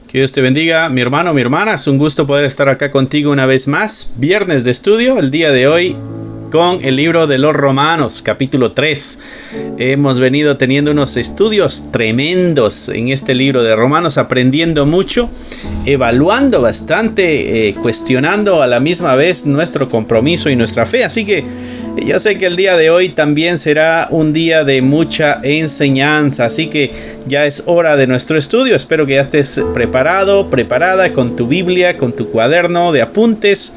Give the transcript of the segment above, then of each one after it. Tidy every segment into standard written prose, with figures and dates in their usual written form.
Que Dios te bendiga, mi hermano, mi hermana. Es un gusto poder estar acá contigo una vez más. Viernes de estudio, el día de hoy con el libro de los Romanos, capítulo 3. Hemos venido teniendo unos estudios tremendos en este libro de Romanos, aprendiendo mucho, evaluando bastante, cuestionando a la misma vez nuestro compromiso y nuestra fe. Así que yo sé que el día de hoy también será un día de mucha enseñanza, así que ya es hora de nuestro estudio. Espero que ya estés preparado, preparada con tu Biblia, con tu cuaderno de apuntes.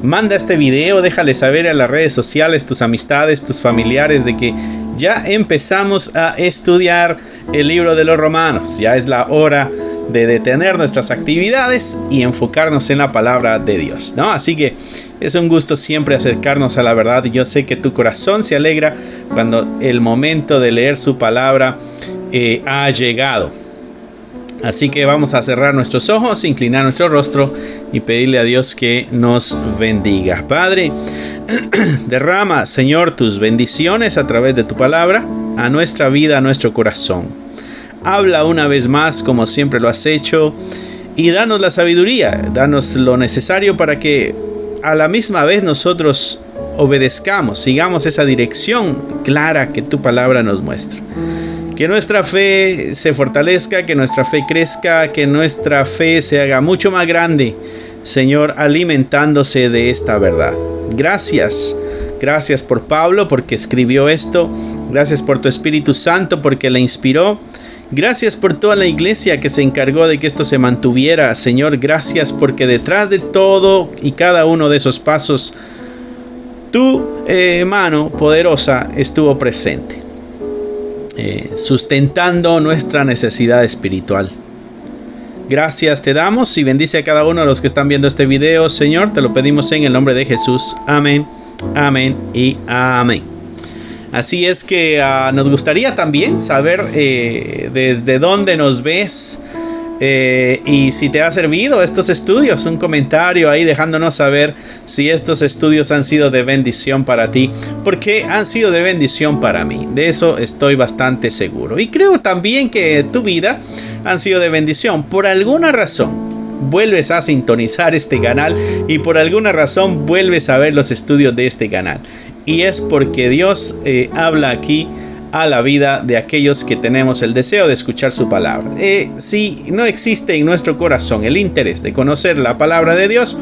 Manda este video, déjale saber a las redes sociales, tus amistades, tus familiares, de que ya empezamos a estudiar el libro de los Romanos. Ya es la hora de detener nuestras actividades y enfocarnos en la palabra de Dios, ¿no? Así que es un gusto siempre acercarnos a la verdad. Yo sé que tu corazón se alegra cuando el momento de leer su palabra ha llegado. Así que vamos a cerrar nuestros ojos, inclinar nuestro rostro y pedirle a Dios que nos bendiga. Padre, derrama, Señor, tus bendiciones a través de tu palabra a nuestra vida, a nuestro corazón. Habla una vez más, como siempre lo has hecho, y danos la sabiduría, danos lo necesario para que a la misma vez nosotros obedezcamos, sigamos esa dirección clara que tu palabra nos muestra. Que nuestra fe se fortalezca, que nuestra fe crezca, que nuestra fe se haga mucho más grande, Señor, alimentándose de esta verdad. Gracias. Gracias por Pablo, porque escribió esto. Gracias por tu Espíritu Santo, porque le inspiró. Gracias por toda la iglesia que se encargó de que esto se mantuviera. Señor, gracias porque detrás de todo y cada uno de esos pasos, tu mano poderosa estuvo presente, sustentando nuestra necesidad espiritual. Gracias te damos y bendice a cada uno de los que están viendo este video, Señor. Te lo pedimos en el nombre de Jesús. Amén, amén y amén. Así es que nos gustaría también saber desde dónde nos ves y si te ha servido estos estudios. Un comentario ahí dejándonos saber si estos estudios han sido de bendición para ti, porque han sido de bendición para mí. De eso estoy bastante seguro. Y creo también que tu vida han sido de bendición. Por alguna razón vuelves a sintonizar este canal y por alguna razón vuelves a ver los estudios de este canal. Y es porque Dios habla aquí a la vida de aquellos que tenemos el deseo de escuchar su palabra. Si no existe en nuestro corazón el interés de conocer la palabra de Dios,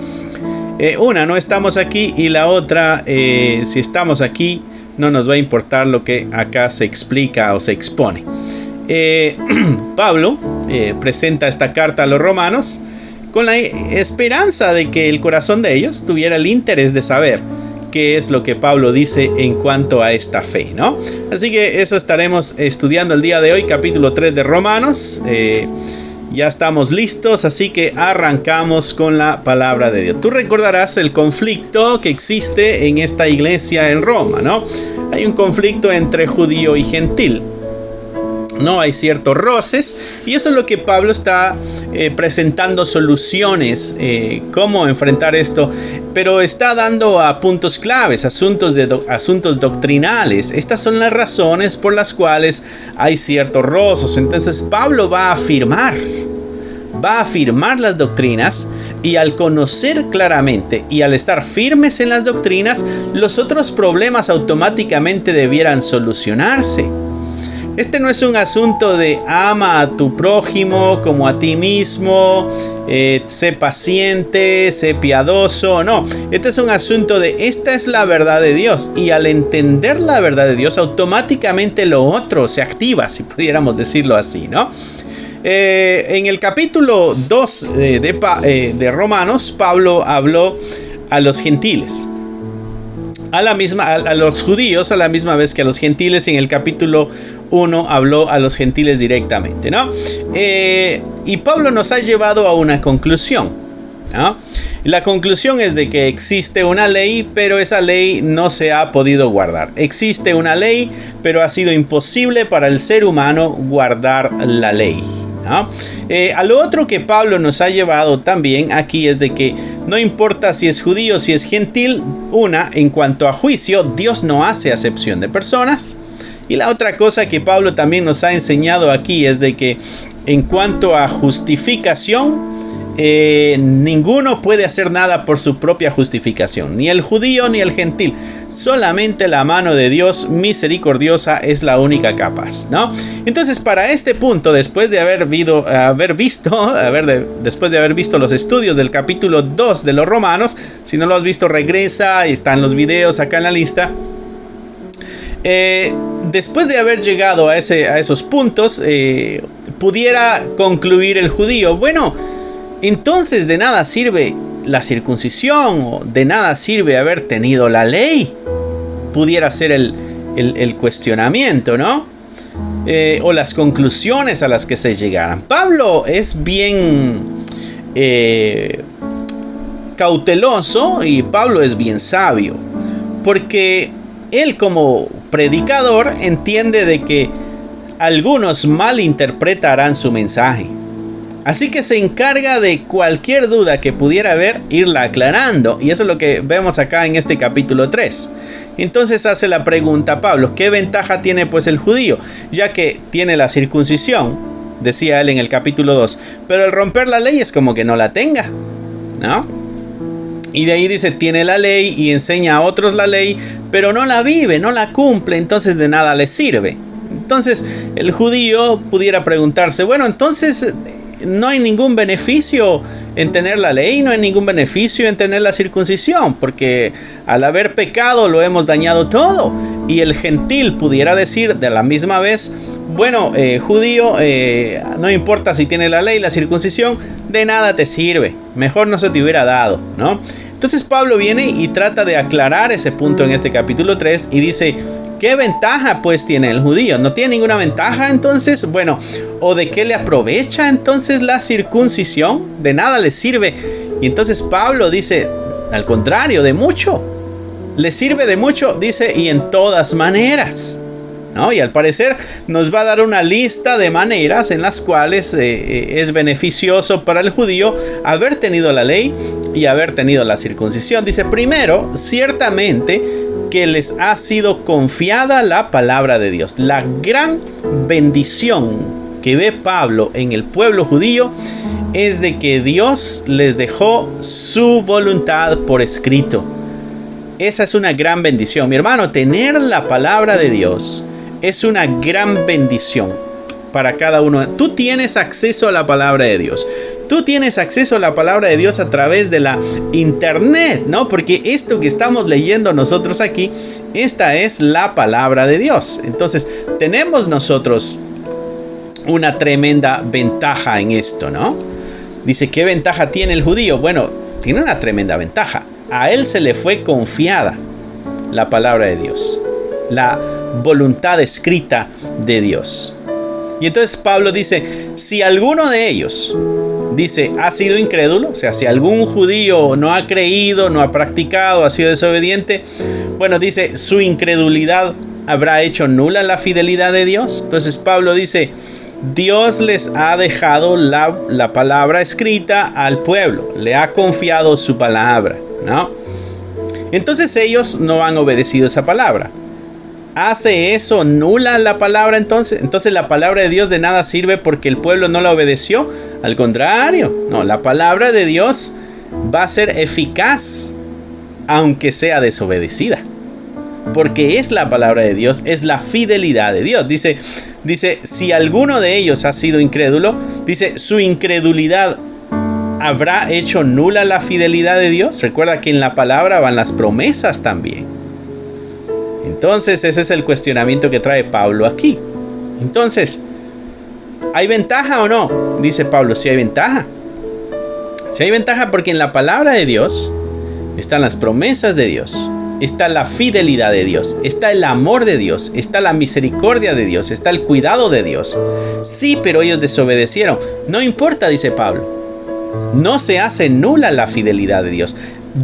una, no estamos aquí, y la otra, si estamos aquí, no nos va a importar lo que acá se explica o se expone. Pablo presenta esta carta a los romanos con la esperanza de que el corazón de ellos tuviera el interés de saber qué es lo que Pablo dice en cuanto a esta fe, ¿no? Así que eso estaremos estudiando el día de hoy, capítulo 3 de Romanos. Ya estamos listos, así que arrancamos con la palabra de Dios. Tú recordarás el conflicto que existe en esta iglesia en Roma, ¿no? Hay un conflicto entre judío y gentil. No, hay ciertos roces, y eso es lo que Pablo está presentando soluciones, cómo enfrentar esto, pero está dando a puntos claves, asuntos doctrinales. Estas son las razones por las cuales hay ciertos roces. Entonces Pablo va a afirmar las doctrinas, y al conocer claramente y al estar firmes en las doctrinas, los otros problemas automáticamente debieran solucionarse. Este no es un asunto de ama a tu prójimo como a ti mismo, sé paciente, sé piadoso. No, este es un asunto de esta es la verdad de Dios, y al entender la verdad de Dios, automáticamente lo otro se activa, si pudiéramos decirlo así, ¿no? En el capítulo 2 de Romanos, Pablo habló a los gentiles, a los judíos a la misma vez que a los gentiles. En el capítulo 1 habló a los gentiles directamente, ¿no? Y Pablo nos ha llevado a una conclusión, ¿no? La conclusión es de que existe una ley, pero esa ley no se ha podido guardar. Existe una ley, pero ha sido imposible para el ser humano guardar la ley, ¿no? A lo otro que Pablo nos ha llevado también aquí es de que no importa si es judío, si es gentil, en cuanto a juicio, Dios no hace acepción de personas. Y la otra cosa que Pablo también nos ha enseñado aquí es de que En cuanto a justificación, ninguno puede hacer nada por su propia justificación, ni el judío ni el gentil. Solamente la mano de Dios misericordiosa es la única capaz, ¿no? Entonces, para este punto, después de haber visto los estudios del capítulo 2 de los Romanos, si no lo has visto, regresa, están los videos acá en la lista. Después de haber llegado a esos puntos, pudiera concluir el judío: bueno, entonces de nada sirve la circuncisión, o de nada sirve haber tenido la ley. Pudiera ser el cuestionamiento, ¿no? O las conclusiones a las que se llegaran. Pablo es bien cauteloso, y Pablo es bien sabio, porque él, como predicador, entiende de que algunos malinterpretarán su mensaje. Así que se encarga de cualquier duda que pudiera haber, irla aclarando. Y eso es lo que vemos acá en este capítulo 3. Entonces hace la pregunta a Pablo: ¿qué ventaja tiene pues el judío? Ya que tiene la circuncisión, decía él en el capítulo 2. Pero el romper la ley es como que no la tenga, ¿no? Y de ahí dice: tiene la ley y enseña a otros la ley, pero no la vive, no la cumple, entonces de nada le sirve. Entonces el judío pudiera preguntarse: bueno, entonces no hay ningún beneficio en tener la ley, no hay ningún beneficio en tener la circuncisión, porque al haber pecado lo hemos dañado todo. Y el gentil pudiera decir de la misma vez: bueno, judío, no importa si tiene la ley, la circuncisión, de nada te sirve, mejor no se te hubiera dado, ¿no? Entonces Pablo viene y trata de aclarar ese punto en este capítulo 3 y dice: ¿qué ventaja pues tiene el judío? ¿No tiene ninguna ventaja entonces? Bueno, ¿o de qué le aprovecha entonces la circuncisión? De nada le sirve. Y entonces Pablo dice: al contrario, de mucho. Le sirve de mucho, dice, y en todas maneras, ¿no? Y al parecer nos va a dar una lista de maneras en las cuales es beneficioso para el judío haber tenido la ley y haber tenido la circuncisión. Dice: primero, ciertamente que les ha sido confiada la palabra de Dios. La gran bendición que ve Pablo en el pueblo judío es de que Dios les dejó su voluntad por escrito. Esa es una gran bendición, mi hermano. Tener la palabra de Dios es una gran bendición para cada uno. Tú tienes acceso a la palabra de Dios. Tú tienes acceso a la palabra de Dios a través de la internet, ¿no? Porque esto que estamos leyendo nosotros aquí, esta es la palabra de Dios. Entonces, tenemos nosotros una tremenda ventaja en esto, ¿no? Dice: ¿qué ventaja tiene el judío? Bueno, tiene una tremenda ventaja. A él se le fue confiada la palabra de Dios, la voluntad escrita de Dios. Y entonces Pablo dice: si alguno de ellos, dice, ha sido incrédulo, o sea, si algún judío no ha creído, no ha practicado, ha sido desobediente, bueno, dice, su incredulidad habrá hecho nula la fidelidad de Dios. Entonces Pablo dice: Dios les ha dejado la palabra escrita al pueblo, le ha confiado su palabra, ¿no? Entonces ellos no han obedecido esa palabra. ¿Hace eso nula la palabra entonces? Entonces la palabra de Dios de nada sirve porque el pueblo no la obedeció. Al contrario, no, la palabra de Dios va a ser eficaz aunque sea desobedecida. Porque es la palabra de Dios, es la fidelidad de Dios. Dice, si alguno de ellos ha sido incrédulo, dice, su incredulidad habrá hecho nula la fidelidad de Dios. Recuerda que en la palabra van las promesas también. Entonces ese es el cuestionamiento que trae Pablo aquí. Entonces, ¿hay ventaja o no? Dice Pablo: sí hay ventaja. Sí hay ventaja porque en la palabra de Dios están las promesas de Dios, está la fidelidad de Dios, está el amor de Dios, está la misericordia de Dios, está el cuidado de Dios. Sí, pero ellos desobedecieron. No importa, dice Pablo. No se hace nula la fidelidad de Dios.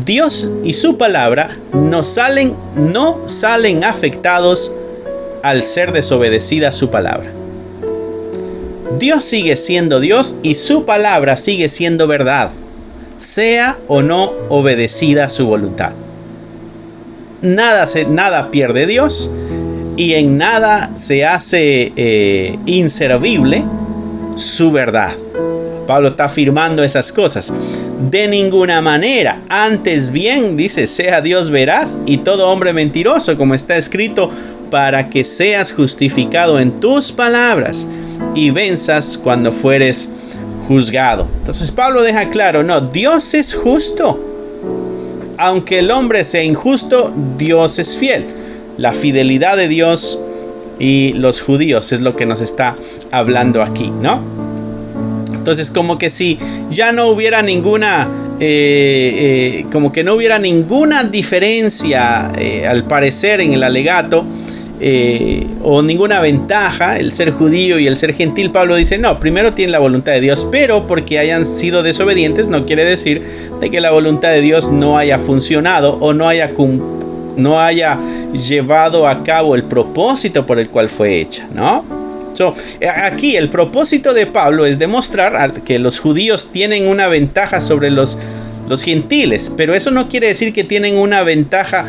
Dios y su palabra no salen afectados al ser desobedecida su palabra. Dios sigue siendo Dios y su palabra sigue siendo verdad, sea o no obedecida su voluntad. Nada pierde Dios y en nada se hace inservible su verdad. Pablo está afirmando esas cosas. De ninguna manera. Antes bien, dice, sea Dios veraz y todo hombre mentiroso, como está escrito, para que seas justificado en tus palabras y venzas cuando fueres juzgado. Entonces Pablo deja claro, no, Dios es justo. Aunque el hombre sea injusto, Dios es fiel. La fidelidad de Dios y los judíos es lo que nos está hablando aquí, ¿no? Entonces, como que si ya no hubiera ninguna, como que no hubiera ninguna diferencia, al parecer, en el alegato, o ninguna ventaja, el ser judío y el ser gentil, Pablo dice, no, primero tienen la voluntad de Dios, pero porque hayan sido desobedientes, no quiere decir de que la voluntad de Dios no haya funcionado o no haya llevado a cabo el propósito por el cual fue hecha, ¿no? Aquí el propósito de Pablo es demostrar que los judíos tienen una ventaja sobre los gentiles, pero eso no quiere decir que tienen una ventaja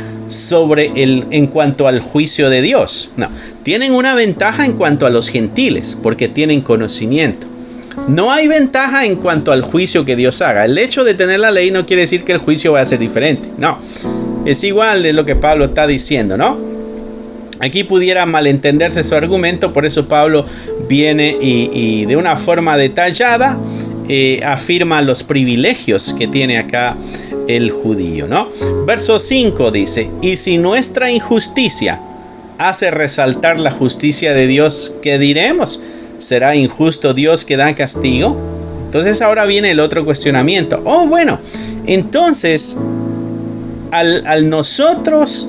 en cuanto al juicio de Dios. No, tienen una ventaja en cuanto a los gentiles, porque tienen conocimiento. No hay ventaja en cuanto al juicio que Dios haga. El hecho de tener la ley no quiere decir que el juicio va a ser diferente. No, es igual de lo que Pablo está diciendo, ¿no? Aquí pudiera malentenderse su argumento, por eso Pablo viene y de una forma detallada afirma los privilegios que tiene acá el judío, ¿no? Verso 5 dice, y si nuestra injusticia hace resaltar la justicia de Dios, ¿qué diremos? ¿Será injusto Dios que da castigo? Entonces ahora viene el otro cuestionamiento. Oh, bueno, entonces al nosotros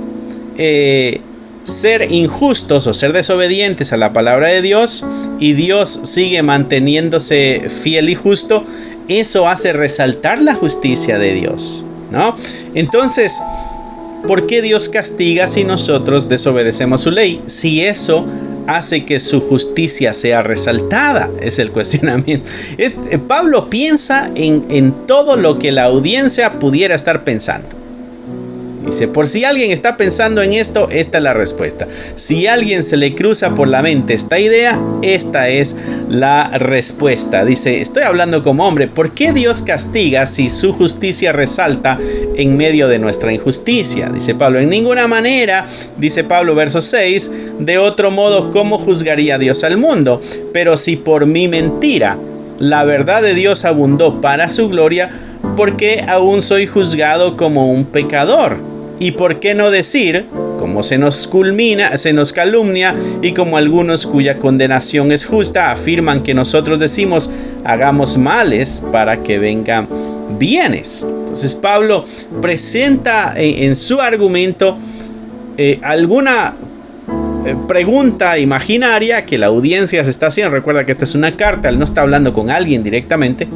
ser injustos o ser desobedientes a la palabra de Dios y Dios sigue manteniéndose fiel y justo, eso hace resaltar la justicia de Dios, ¿no? Entonces, ¿por qué Dios castiga si nosotros desobedecemos su ley? Si eso hace que su justicia sea resaltada, es el cuestionamiento. Pablo piensa en todo lo que la audiencia pudiera estar pensando. Dice, por si alguien está pensando en esto, esta es la respuesta. Si a alguien se le cruza por la mente esta idea, esta es la respuesta. Dice, estoy hablando como hombre, ¿por qué Dios castiga si su justicia resalta en medio de nuestra injusticia? Dice Pablo, en ninguna manera, dice Pablo, verso 6, de otro modo, ¿cómo juzgaría Dios al mundo? Pero si por mi mentira la verdad de Dios abundó para su gloria, ¿por qué aún soy juzgado como un pecador? ¿Y por qué no decir, como se nos calumnia, y como algunos cuya condenación es justa, afirman que nosotros decimos, hagamos males para que vengan bienes? Entonces Pablo presenta en su argumento alguna pregunta imaginaria que la audiencia se está haciendo. Recuerda que esta es una carta, él no está hablando con alguien directamente.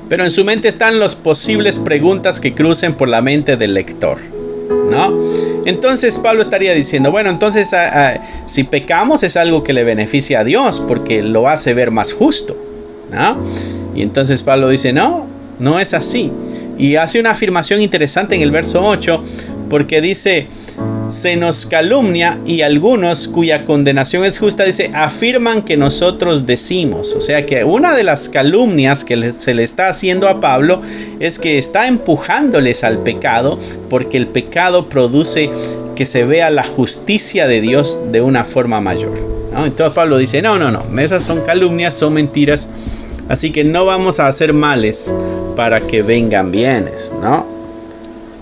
Pero en su mente están las posibles preguntas que crucen por la mente del lector, ¿no? Entonces Pablo estaría diciendo, bueno, entonces si pecamos es algo que le beneficia a Dios porque lo hace ver más justo, ¿no? Y entonces Pablo dice, no es así. Y hace una afirmación interesante en el verso 8 porque dice, se nos calumnia y algunos cuya condenación es justa, dice, afirman que nosotros decimos. O sea que una de las calumnias que se le está haciendo a Pablo es que está empujándoles al pecado porque el pecado produce que se vea la justicia de Dios de una forma mayor, ¿no? Entonces Pablo dice, no, esas son calumnias, son mentiras, así que no vamos a hacer males para que vengan bienes, ¿no?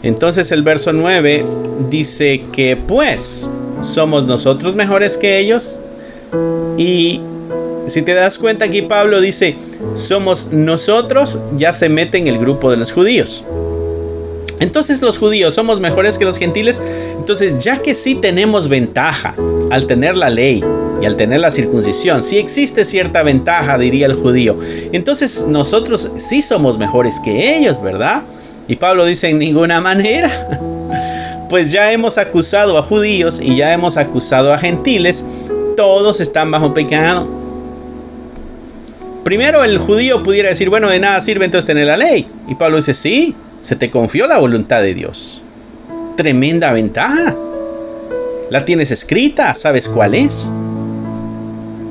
Entonces el verso 9 dice que pues somos nosotros mejores que ellos. Y si te das cuenta aquí Pablo dice somos nosotros, ya se mete en el grupo de los judíos. Entonces los judíos somos mejores que los gentiles. Entonces ya que sí tenemos ventaja al tener la ley y al tener la circuncisión, sí existe cierta ventaja, diría el judío. Entonces nosotros sí somos mejores que ellos, ¿verdad? Y Pablo dice, en ninguna manera. Pues ya hemos acusado a judíos y ya hemos acusado a gentiles. Todos están bajo pecado. Primero el judío pudiera decir, bueno, de nada sirve entonces tener la ley. Y Pablo dice, sí, se te confió la voluntad de Dios. Tremenda ventaja. La tienes escrita, ¿sabes cuál es?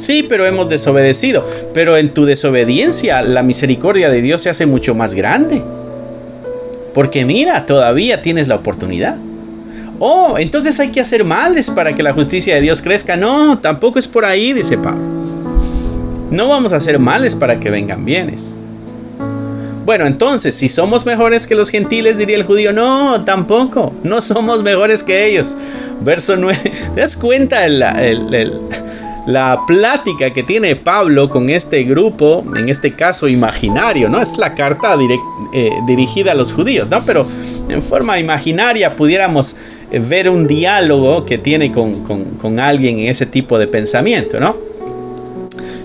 Sí, pero hemos desobedecido. Pero en tu desobediencia la misericordia de Dios se hace mucho más grande. Porque mira, todavía tienes la oportunidad. Oh, entonces hay que hacer males para que la justicia de Dios crezca. No, tampoco es por ahí, dice Pablo. No vamos a hacer males para que vengan bienes. Bueno, entonces, si somos mejores que los gentiles, diría el judío. No, tampoco. No somos mejores que ellos. Verso 9. ¿Te das cuenta la plática que tiene Pablo con este grupo, en este caso imaginario, ¿no? Es la carta dirigida a los judíos, ¿no? Pero en forma imaginaria pudiéramos ver un diálogo que tiene con alguien en ese tipo de pensamiento, ¿no?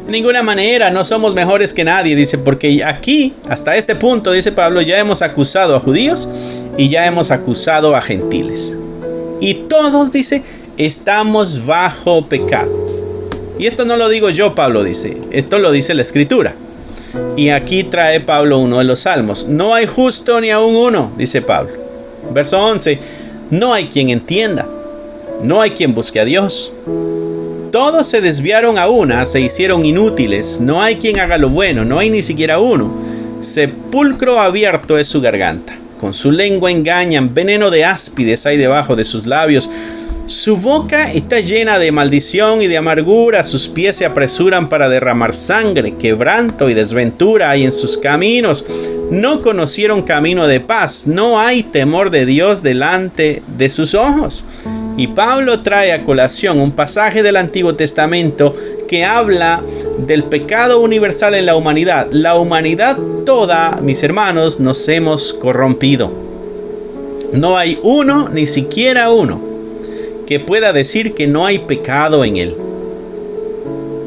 De ninguna manera, no somos mejores que nadie, dice, porque aquí, hasta este punto, dice Pablo, ya hemos acusado a judíos y ya hemos acusado a gentiles. Y todos, dice, estamos bajo pecado. Y esto no lo digo yo, Pablo dice, esto lo dice la Escritura. Y aquí trae Pablo uno de los salmos. No hay justo ni aun uno, dice Pablo. Verso 11, no hay quien entienda, no hay quien busque a Dios. Todos se desviaron a una, se hicieron inútiles, no hay quien haga lo bueno, no hay ni siquiera uno. Sepulcro abierto es su garganta, con su lengua engañan, veneno de áspides hay debajo de sus labios. Su boca está llena de maldición y de amargura, sus pies se apresuran para derramar sangre, quebranto y desventura hay en sus caminos. No conocieron camino de paz, no hay temor de Dios delante de sus ojos. Y Pablo trae a colación un pasaje del Antiguo Testamento que habla del pecado universal en la humanidad. La humanidad toda, mis hermanos, nos hemos corrompido. No hay uno, ni siquiera uno, que pueda decir que no hay pecado en él.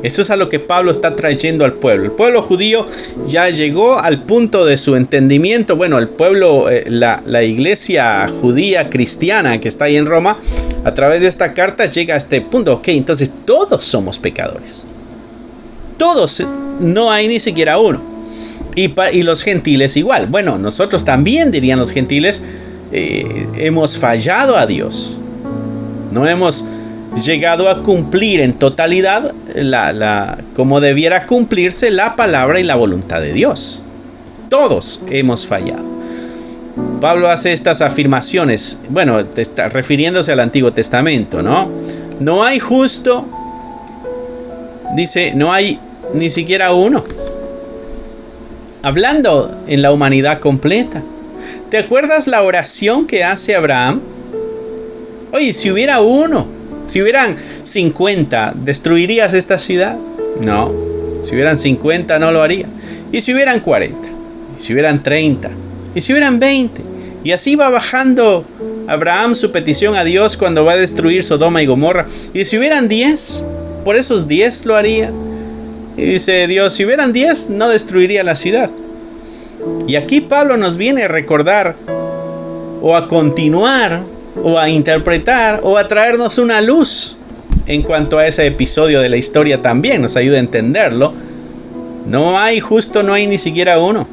Eso es a lo que Pablo está trayendo al pueblo. El pueblo judío ya llegó al punto de su entendimiento. Bueno, el pueblo, la iglesia judía cristiana que está ahí en Roma, a través de esta carta llega a este punto. Ok, entonces todos somos pecadores. Todos, no hay ni siquiera uno. Y los gentiles igual. Bueno, nosotros también, dirían los gentiles, hemos fallado a Dios. No hemos llegado a cumplir en totalidad como debiera cumplirse la palabra y la voluntad de Dios. Todos hemos fallado. Pablo hace estas afirmaciones, bueno, está refiriéndose al Antiguo Testamento, ¿no? No hay justo, dice, no hay ni siquiera uno. Hablando en la humanidad completa. ¿Te acuerdas la oración que hace Abraham? Oye, si hubiera uno, si hubieran 50, ¿destruirías esta ciudad? No, si hubieran 50 no lo haría. Y si hubieran 40, y si hubieran 30, y si hubieran 20. Y así va bajando Abraham su petición a Dios cuando va a destruir Sodoma y Gomorra. Y si hubieran 10, por esos 10 lo haría. Y dice Dios, si hubieran 10 no destruiría la ciudad. Y aquí Pablo nos viene a recordar o a continuar o a interpretar o a traernos una luz en cuanto a ese episodio de la historia también. Nos ayuda a entenderlo. No hay justo, no hay ni siquiera uno.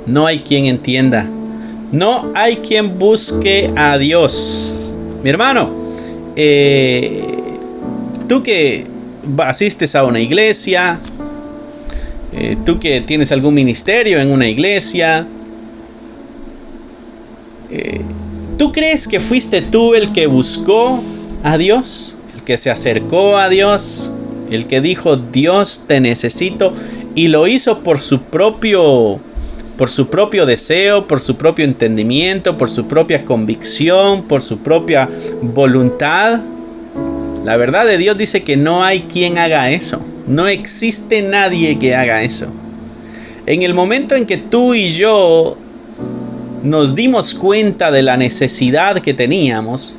No hay quien entienda. No hay quien busque a Dios. Mi hermano, tú que asistes a una iglesia, tú que tienes algún ministerio en una iglesia, ¿tú crees que fuiste tú el que buscó a Dios? El que se acercó a Dios, el que dijo, Dios, te necesito, y lo hizo por su propio deseo, por su propio entendimiento, por su propia convicción, por su propia voluntad. La verdad de Dios dice que no hay quien haga eso. No existe nadie que haga eso. En el momento en que tú y yo nos dimos cuenta de la necesidad que teníamos,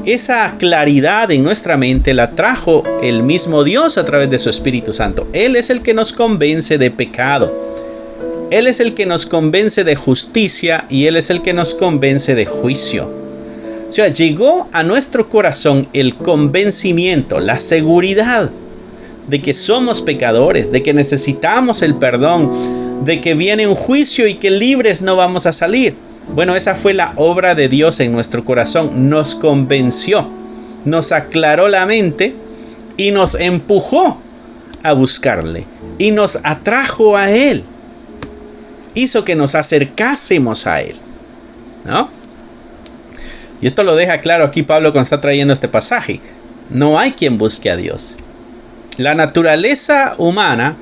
esa claridad en nuestra mente la trajo el mismo Dios a través de su Espíritu Santo. Él es el que nos convence de pecado. Él es el que nos convence de justicia y Él es el que nos convence de juicio. O sea, llegó a nuestro corazón el convencimiento, la seguridad de que somos pecadores, de que necesitamos el perdón, de que viene un juicio y que libres no vamos a salir. Bueno, esa fue la obra de Dios en nuestro corazón. Nos convenció, nos aclaró la mente y nos empujó a buscarle y nos atrajo a Él. Hizo que nos acercásemos a Él, ¿no? Y esto lo deja claro aquí Pablo cuando está trayendo este pasaje. No hay quien busque a Dios. La naturaleza humana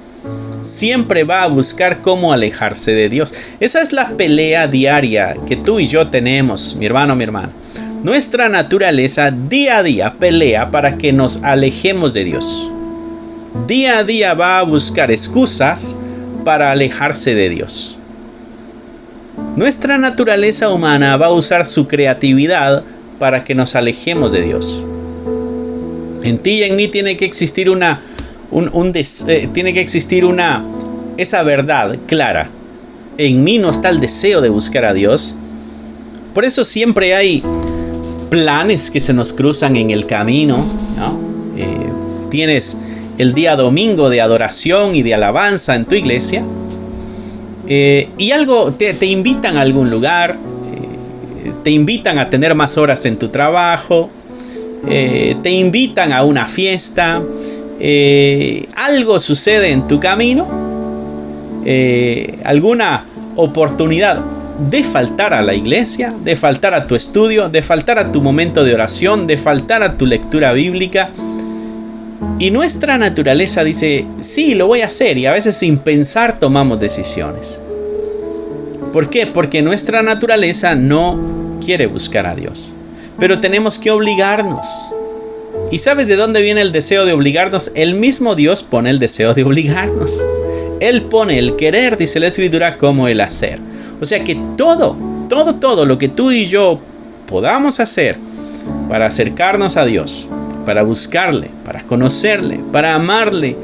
siempre va a buscar cómo alejarse de Dios. Esa es la pelea diaria que tú y yo tenemos, mi hermano, mi hermana. Nuestra naturaleza día a día pelea para que nos alejemos de Dios. Día a día va a buscar excusas para alejarse de Dios. Nuestra naturaleza humana va a usar su creatividad para que nos alejemos de Dios. En ti y en mí tiene que existir esa verdad clara. En mí no está el deseo de buscar a Dios. Por eso siempre hay planes que se nos cruzan en el camino, ¿no? Tienes el día domingo de adoración y de alabanza en tu iglesia. Y algo te invitan a algún lugar, te invitan a tener más horas en tu trabajo, te invitan a una fiesta, algo sucede en tu camino, alguna oportunidad de faltar a la iglesia, de faltar a tu estudio, de faltar a tu momento de oración, de faltar a tu lectura bíblica. Y nuestra naturaleza dice, sí, lo voy a hacer, y a veces sin pensar tomamos decisiones. ¿Por qué? Porque nuestra naturaleza no quiere buscar a Dios. Pero tenemos que obligarnos. ¿Y sabes de dónde viene el deseo de obligarnos? El mismo Dios pone el deseo de obligarnos. Él pone el querer, dice la Escritura, como el hacer. O sea que todo lo que tú y yo podamos hacer para acercarnos a Dios, para buscarle, para conocerle, para amarle,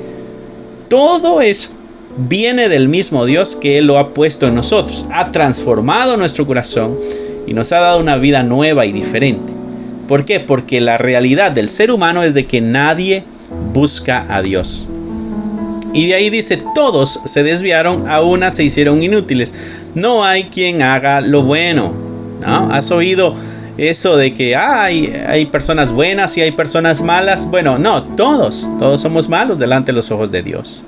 todo eso viene del mismo Dios que Él lo ha puesto en nosotros, ha transformado nuestro corazón y nos ha dado una vida nueva y diferente. ¿Por qué? Porque la realidad del ser humano es de que nadie busca a Dios. Y de ahí dice, todos se desviaron, a una se hicieron inútiles. No hay quien haga lo bueno, ¿no? ¿Has oído eso de que hay personas buenas y hay personas malas? Bueno, no, todos somos malos delante de los ojos de Dios.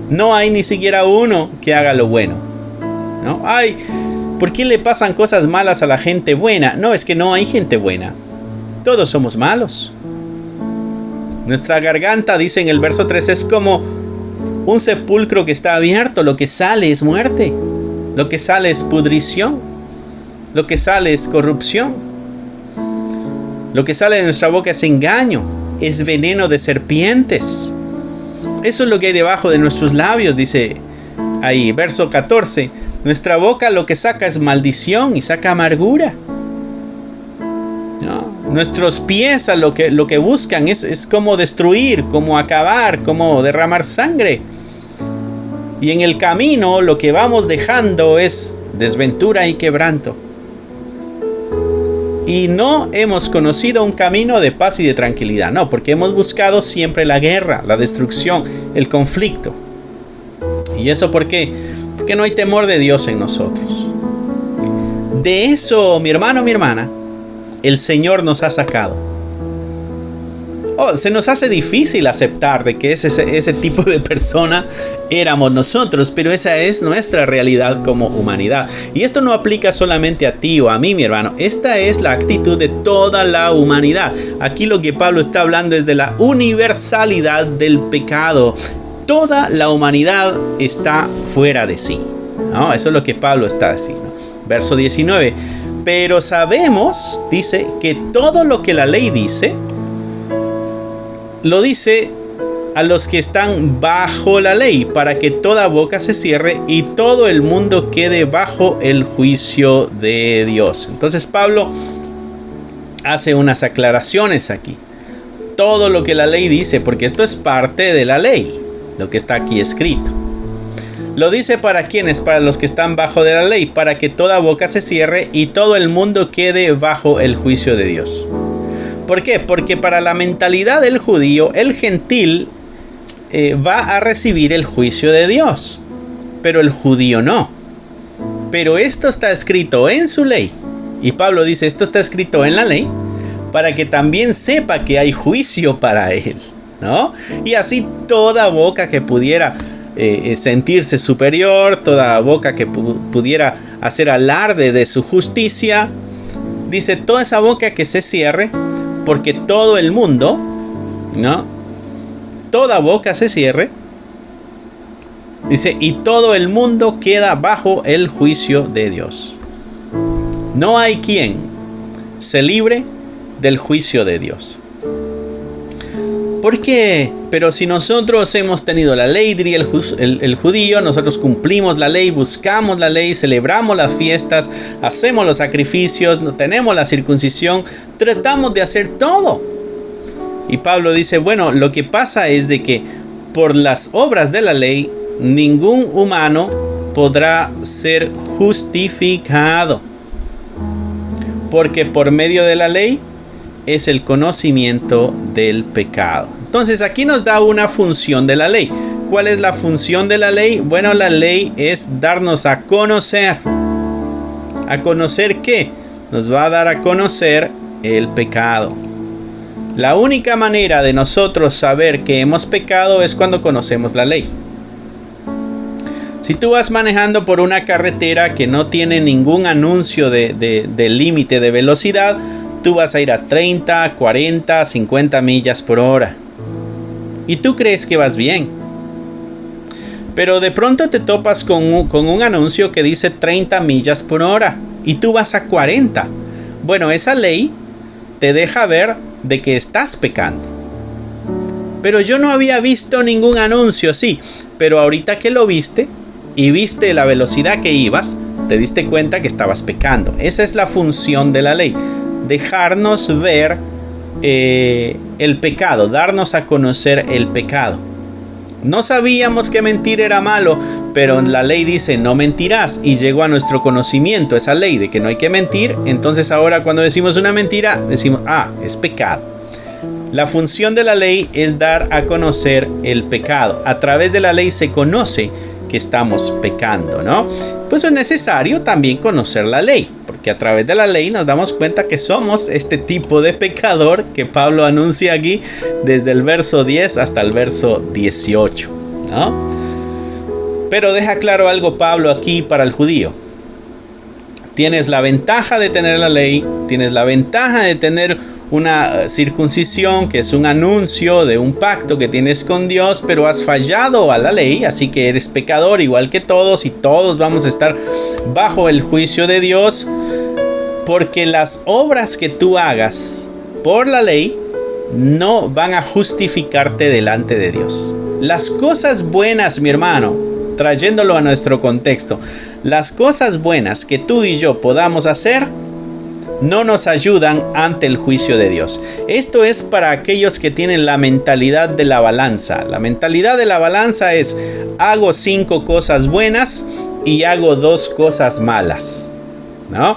No hay ni siquiera uno que haga lo bueno, ¿no? ¿Por qué le pasan cosas malas a la gente buena? No, es que no hay gente buena. Todos somos malos. Nuestra garganta, dice en el verso 3, es como un sepulcro que está abierto. Lo que sale es muerte. Lo que sale es pudrición. Lo que sale es corrupción. Lo que sale de nuestra boca es engaño. Es veneno de serpientes. Eso es lo que hay debajo de nuestros labios, dice ahí, verso 14. Nuestra boca lo que saca es maldición y saca amargura, ¿no? Nuestros pies a lo que buscan es como destruir, como acabar, como derramar sangre. Y en el camino lo que vamos dejando es desventura y quebranto. Y no hemos conocido un camino de paz y de tranquilidad. No, porque hemos buscado siempre la guerra, la destrucción, el conflicto. ¿Y eso por qué? Porque no hay temor de Dios en nosotros. De eso, mi hermano, mi hermana, el Señor nos ha sacado. Se nos hace difícil aceptar de que ese tipo de persona éramos nosotros, pero esa es nuestra realidad como humanidad. Y esto no aplica solamente a ti o a mí, mi hermano. Esta es la actitud de toda la humanidad. Aquí lo que Pablo está hablando es de la universalidad del pecado. Toda la humanidad está fuera de sí, ¿no? Eso es lo que Pablo está diciendo. Verso 19. Pero sabemos, dice, que todo lo que la ley dice, lo dice a los que están bajo la ley, para que toda boca se cierre y todo el mundo quede bajo el juicio de Dios. Entonces Pablo hace unas aclaraciones aquí. Todo lo que la ley dice, porque esto es parte de la ley, lo que está aquí escrito. Lo dice para quienes, para los que están bajo de la ley, para que toda boca se cierre y todo el mundo quede bajo el juicio de Dios. ¿Por qué? Porque para la mentalidad del judío, el gentil va a recibir el juicio de Dios, pero el judío no. Pero esto está escrito en su ley, y Pablo dice, esto está escrito en la ley, para que también sepa que hay juicio para él, ¿no? Y así toda boca que pudiera sentirse superior, toda boca que pudiera hacer alarde de su justicia, dice, toda esa boca que se cierre, porque todo el mundo, ¿no? Toda boca se cierre, dice, y todo el mundo queda bajo el juicio de Dios. No hay quien se libre del juicio de Dios. ¿Por qué? Pero si nosotros hemos tenido la ley, diría el judío, nosotros cumplimos la ley, buscamos la ley, celebramos las fiestas, hacemos los sacrificios, tenemos la circuncisión, tratamos de hacer todo. Y Pablo dice, bueno, lo que pasa es de que por las obras de la ley, ningún humano podrá ser justificado. Porque por medio de la ley es el conocimiento del pecado. Entonces aquí nos da una función de la ley. ¿Cuál es la función de la ley? Bueno, la ley es darnos a conocer. ¿A conocer qué? Nos va a dar a conocer el pecado. La única manera de nosotros saber que hemos pecado es cuando conocemos la ley. Si tú vas manejando por una carretera que no tiene ningún anuncio de límite de velocidad, tú vas a ir a 30, 40, 50 millas por hora. Y tú crees que vas bien. Pero de pronto te topas con un anuncio que dice 30 millas por hora. Y tú vas a 40. Bueno, esa ley te deja ver de que estás pecando. Pero yo no había visto ningún anuncio así. Pero ahorita que lo viste y viste la velocidad que ibas, te diste cuenta que estabas pecando. Esa es la función de la ley. Dejarnos ver el pecado, darnos a conocer el pecado. No sabíamos que mentir era malo, pero la ley dice no mentirás y llegó a nuestro conocimiento esa ley de que no hay que mentir. Entonces ahora cuando decimos una mentira decimos, es pecado. La función de la ley es dar a conocer el pecado. A través de la ley se conoce que estamos pecando, ¿no? Pues es necesario también conocer la ley, porque a través de la ley nos damos cuenta que somos este tipo de pecador que Pablo anuncia aquí desde el verso 10 hasta el verso 18, ¿no? Pero deja claro algo Pablo aquí para el judío. Tienes la ventaja de tener la ley, tienes la ventaja de tener una circuncisión, que es un anuncio de un pacto que tienes con Dios, pero has fallado a la ley, así que eres pecador igual que todos y todos vamos a estar bajo el juicio de Dios, porque las obras que tú hagas por la ley no van a justificarte delante de Dios. Las cosas buenas, mi hermano, trayéndolo a nuestro contexto, las cosas buenas que tú y yo podamos hacer no nos ayudan ante el juicio de Dios. Esto es para aquellos que tienen la mentalidad de la balanza. La mentalidad de la balanza es: hago 5 cosas buenas y hago 2 cosas malas, ¿no?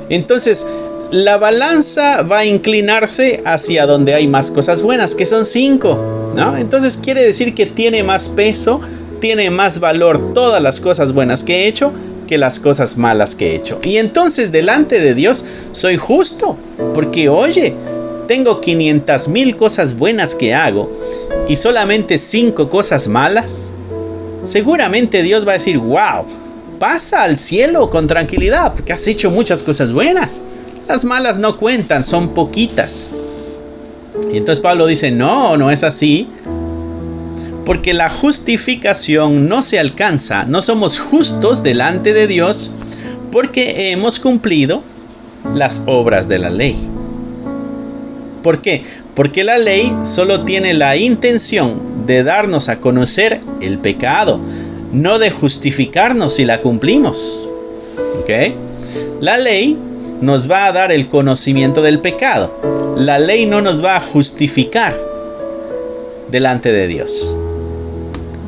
Entonces, la balanza va a inclinarse hacia donde hay más cosas buenas, que son 5, ¿no? Entonces quiere decir que tiene más peso, tiene más valor todas las cosas buenas que he hecho que las cosas malas que he hecho. Y entonces delante de Dios soy justo, porque oye, tengo 500,000 cosas buenas que hago y solamente 5 cosas malas. Seguramente Dios va a decir: wow, pasa al cielo con tranquilidad porque has hecho muchas cosas buenas. Las malas no cuentan, son poquitas. Y entonces Pablo dice: no es así. Porque la justificación no se alcanza, no somos justos delante de Dios porque hemos cumplido las obras de la ley. ¿Por qué? Porque la ley solo tiene la intención de darnos a conocer el pecado, no de justificarnos si la cumplimos. ¿Ok? La ley nos va a dar el conocimiento del pecado. La ley no nos va a justificar delante de Dios.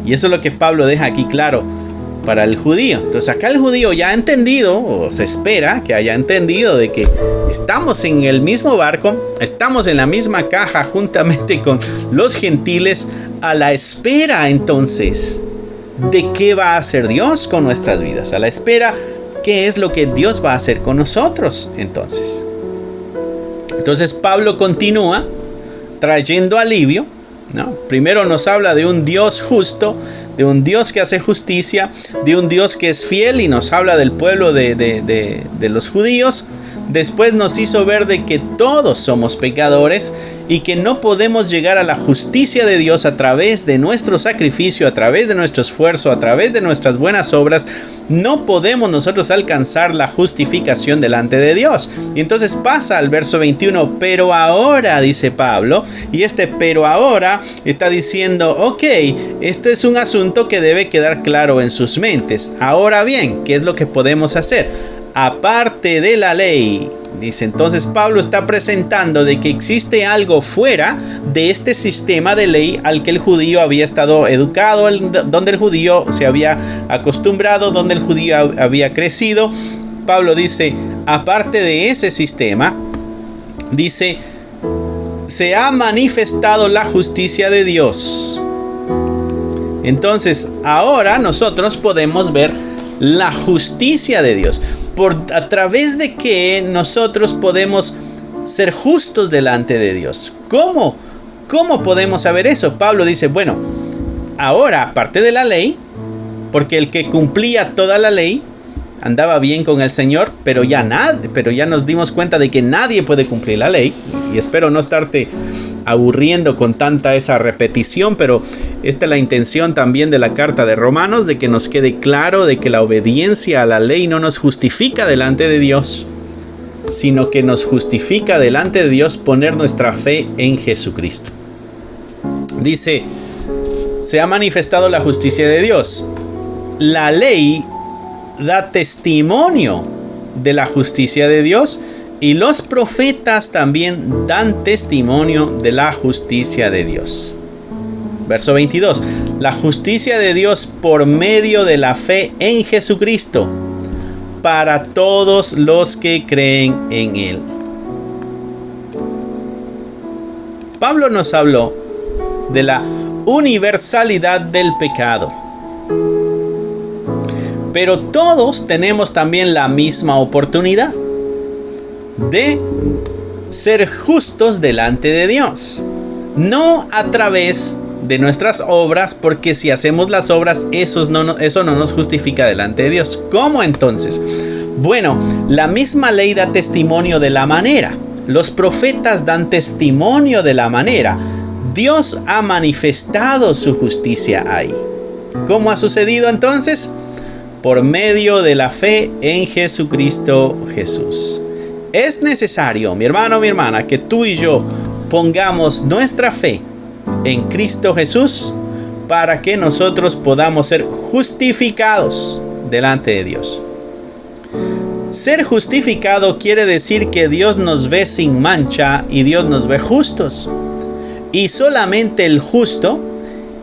Y eso es lo que Pablo deja aquí claro para el judío. Entonces acá el judío ya ha entendido, o se espera que haya entendido, de que estamos en el mismo barco, estamos en la misma caja juntamente con los gentiles, a la espera entonces de qué va a hacer Dios con nuestras vidas, a la espera qué es lo que Dios va a hacer con nosotros entonces. Entonces Pablo continúa trayendo alivio ¿no? Primero nos habla de un Dios justo, de un Dios que hace justicia, de un Dios que es fiel y nos habla del pueblo de los judíos. Después nos hizo ver de que todos somos pecadores y que no podemos llegar a la justicia de Dios a través de nuestro sacrificio, a través de nuestro esfuerzo, a través de nuestras buenas obras. No podemos nosotros alcanzar la justificación delante de Dios. Y entonces pasa al verso 21, pero ahora, dice Pablo, y pero ahora está diciendo, ok, este es un asunto que debe quedar claro en sus mentes. Ahora bien, ¿qué es lo que podemos hacer? Aparte de la ley, dice, entonces Pablo está presentando de que existe algo fuera de este sistema de ley al que el judío había estado educado, donde el judío se había acostumbrado, donde el judío había crecido. Pablo dice, aparte de ese sistema, dice, se ha manifestado la justicia de Dios. Entonces, ahora nosotros podemos ver la justicia de Dios. A través de que nosotros podemos ser justos delante de Dios. ¿Cómo? ¿Cómo podemos saber eso? Pablo dice, bueno, ahora, aparte de la ley, porque el que cumplía toda la ley andaba bien con el Señor, pero ya nos dimos cuenta de que nadie puede cumplir la ley. Y espero no estarte aburriendo con tanta esa repetición, pero esta es la intención también de la carta de Romanos, de que nos quede claro de que la obediencia a la ley no nos justifica delante de Dios, sino que nos justifica delante de Dios poner nuestra fe en Jesucristo. Dice, se ha manifestado la justicia de Dios. La ley da testimonio de la justicia de Dios y los profetas también dan testimonio de la justicia de Dios. Verso 22. La justicia de Dios por medio de la fe en Jesucristo para todos los que creen en Él. Pablo nos habló de la universalidad del pecado. Pero todos tenemos también la misma oportunidad de ser justos delante de Dios. No a través de nuestras obras, porque si hacemos las obras, eso no nos justifica delante de Dios. ¿Cómo entonces? Bueno, la misma ley da testimonio de la manera. Los profetas dan testimonio de la manera. Dios ha manifestado su justicia ahí. ¿Cómo ha sucedido entonces? Por medio de la fe en Jesucristo Jesús. Es necesario, mi hermano, mi hermana, que tú y yo pongamos nuestra fe en Cristo Jesús para que nosotros podamos ser justificados delante de Dios. Ser justificado quiere decir que Dios nos ve sin mancha y Dios nos ve justos. Y solamente el justo,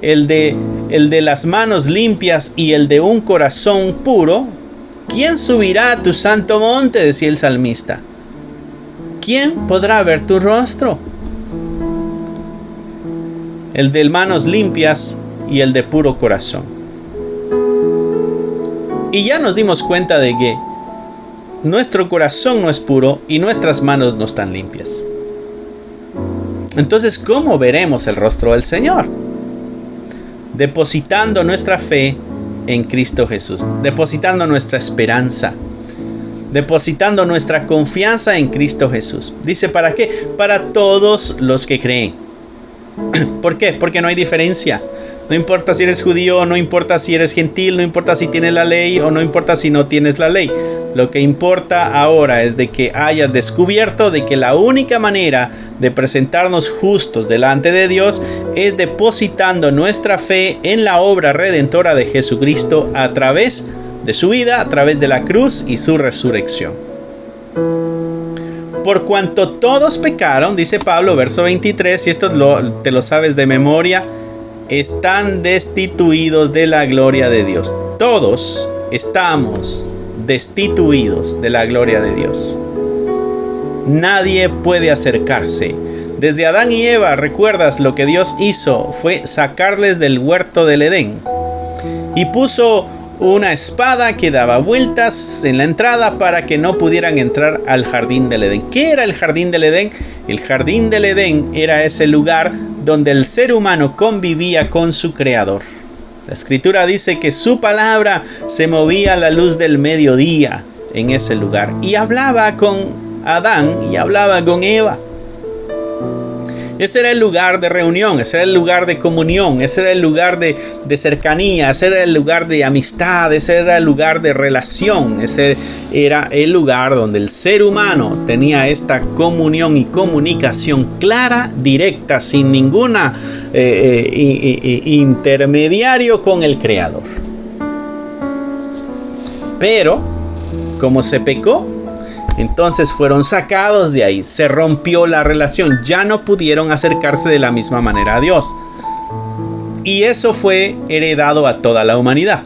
el de las manos limpias y el de un corazón puro, ¿quién subirá a tu santo monte?, decía el salmista. ¿Quién podrá ver tu rostro? El de manos limpias y el de puro corazón. Y ya nos dimos cuenta de que nuestro corazón no es puro y nuestras manos no están limpias. Entonces, ¿cómo veremos el rostro del Señor? Depositando nuestra fe en Cristo Jesús, depositando nuestra esperanza, depositando nuestra confianza en Cristo Jesús. Dice, ¿para qué? Para todos los que creen. ¿Por qué? Porque no hay diferencia. No importa si eres judío, no importa si eres gentil, no importa si tienes la ley o no importa si no tienes la ley. Lo que importa ahora es de que hayas descubierto de que la única manera de presentarnos justos delante de Dios es depositando nuestra fe en la obra redentora de Jesucristo a través de su vida, a través de la cruz y su resurrección. Por cuanto todos pecaron, dice Pablo, verso 23, y esto te lo sabes de memoria, están destituidos de la gloria de Dios. Todos estamos destituidos de la gloria de Dios. Nadie puede acercarse. Desde Adán y Eva, ¿recuerdas lo que Dios hizo? Fue sacarles del huerto del Edén y puso una espada que daba vueltas en la entrada para que no pudieran entrar al jardín del Edén. ¿Qué era el jardín del Edén? El jardín del Edén era ese lugar donde el ser humano convivía con su creador. La escritura dice que su palabra se movía a la luz del mediodía en ese lugar y hablaba con Adán y hablaba con Eva. Ese era el lugar de reunión, ese era el lugar de comunión, ese era el lugar de cercanía, ese era el lugar de amistad, ese era el lugar de relación, ese era el lugar donde el ser humano tenía esta comunión y comunicación clara, directa, sin ninguna intermediario con el Creador. Pero, como se pecó, entonces fueron sacados de ahí, se rompió la relación, ya no pudieron acercarse de la misma manera a Dios. Y eso fue heredado a toda la humanidad.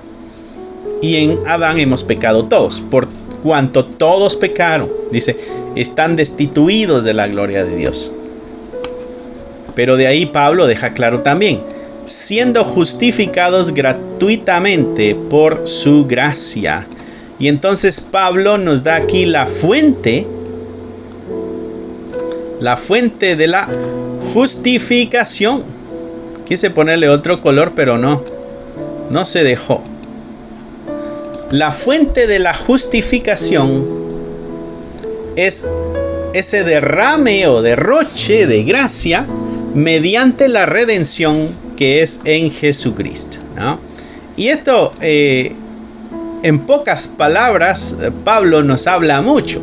Y en Adán hemos pecado todos, por cuanto todos pecaron, dice, están destituidos de la gloria de Dios. Pero de ahí Pablo deja claro también, siendo justificados gratuitamente por su gracia. Y entonces Pablo nos da aquí la fuente de la justificación. Quise ponerle otro color, pero no se dejó. La fuente de la justificación es ese derrame o derroche de gracia mediante la redención que es en Jesucristo, ¿no? Y esto en pocas palabras, Pablo nos habla mucho.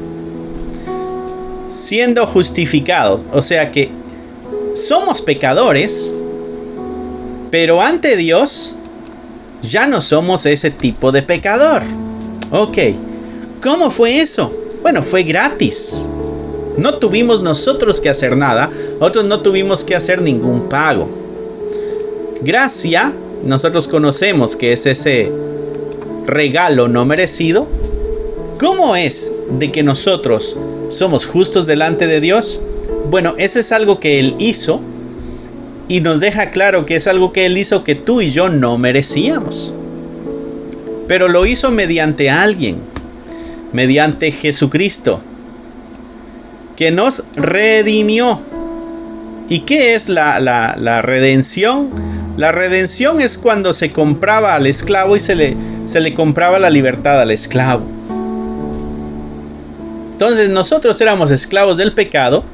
Siendo justificados, o sea que somos pecadores, pero ante Dios ya no somos ese tipo de pecador. Ok, ¿cómo fue eso? Bueno, fue gratis. No tuvimos nosotros que hacer nada, nosotros no tuvimos que hacer ningún pago. Gracia, nosotros conocemos que es ese regalo no merecido. ¿Cómo es de que nosotros somos justos delante de Dios? Bueno, eso es algo que Él hizo y nos deja claro que es algo que Él hizo que tú y yo no merecíamos. Pero lo hizo mediante alguien, mediante Jesucristo, que nos redimió. ¿Y qué es la redención? La redención es cuando se compraba al esclavo y se le compraba la libertad al esclavo. Entonces nosotros éramos esclavos del pecado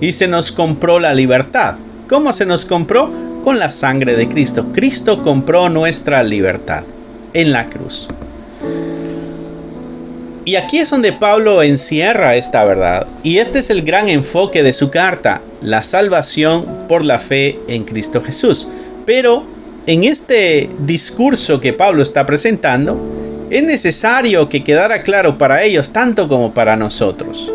y se nos compró la libertad. ¿Cómo se nos compró? Con la sangre de Cristo. Cristo compró nuestra libertad en la cruz. Y aquí es donde Pablo encierra esta verdad. Y este es el gran enfoque de su carta: la salvación por la fe en Cristo Jesús. Pero en este discurso que Pablo está presentando, es necesario que quedara claro para ellos, tanto como para nosotros,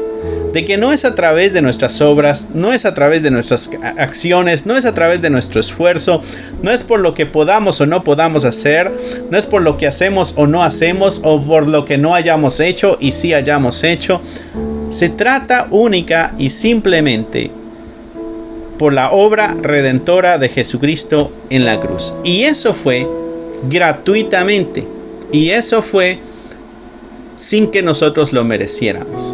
de que no es a través de nuestras obras, no es a través de nuestras acciones, no es a través de nuestro esfuerzo, no es por lo que podamos o no podamos hacer, no es por lo que hacemos o no hacemos, o por lo que no hayamos hecho y sí hayamos hecho. Se trata única y simplemente por la obra redentora de Jesucristo en la cruz. Y eso fue gratuitamente. Y eso fue sin que nosotros lo mereciéramos.